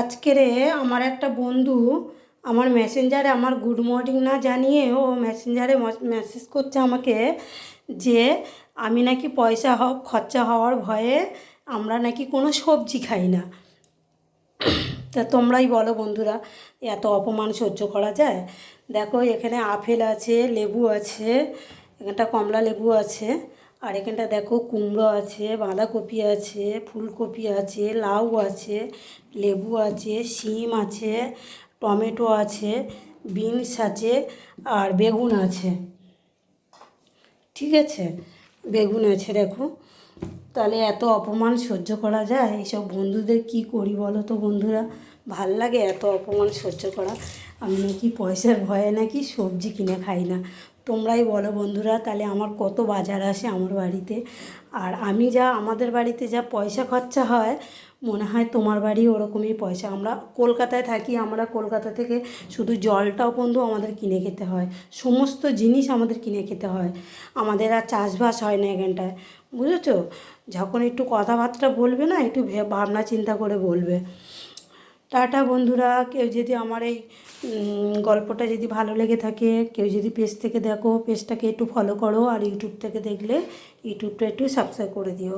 আজকে রে আমার একটা বন্ধু আমার মেসেঞ্জারে আমার গুড মর্নিং না জানিয়ে ও মেসেঞ্জারে মেসেজ করছে আমাকে যে আমি নাকি পয়সা খরচা হওয়ার ভয়ে আমরা নাকি কোনো সবজি খাই না। তা তোমরাই বলো বন্ধুরা, এত অপমান সহ্য করা যায়? দেখো, এখানে আপেল আছে, লেবু আছে, এখানটা কমলা লেবু আছে, আর এখানটা দেখো কুমড়ো আছে, বাঁধাকপি আছে, ফুলকপি আছে, লাউ আছে, লেবু আছে, শিম আছে, টমেটো আছে, বিনস আছে, আর বেগুন আছে। ঠিক আছে, বেগুন আছে দেখো। তাহলে এত অপমান সহ্য করা যায়? এইসব বন্ধুদের কি করি বলো তো বন্ধুরা? ভাল লাগে এত অপমান সহ্য করা? আমি নাকি পয়সার ভয়ে নাকি সবজি কিনে খাই না। তোমরাই বলো বন্ধুরা, তাহলে আমার কত বাজার আসে আমার বাড়িতে, আর আমি যা আমাদের বাড়িতে যা পয়সা খরচা হয়, মনে হয় তোমার বাড়ি ওরকমই পয়সা। আমরা কলকাতায় থাকি, আমরা কলকাতা থেকে শুধু জলটাও বন্ধু আমাদের কিনে খেতে হয়, সমস্ত জিনিস আমাদের কিনে খেতে হয়, আমাদের আর চাষবাস হয় না এখানটায়, বুঝেছো? যখন একটু কথাবার্তা বলবে না, একটু ভাবনা চিন্তা করে বলবে। টাটা বন্ধুরা। কেউ যদি আমার এই গল্পটা যদি ভালো লেগে থাকে, কেউ যদি পেজ থেকে দেখো, পেজটাকে একটু ফলো করো, আর ইউটিউব থেকে দেখলে ইউটিউবটা একটু সাবস্ক্রাইব করে দিও।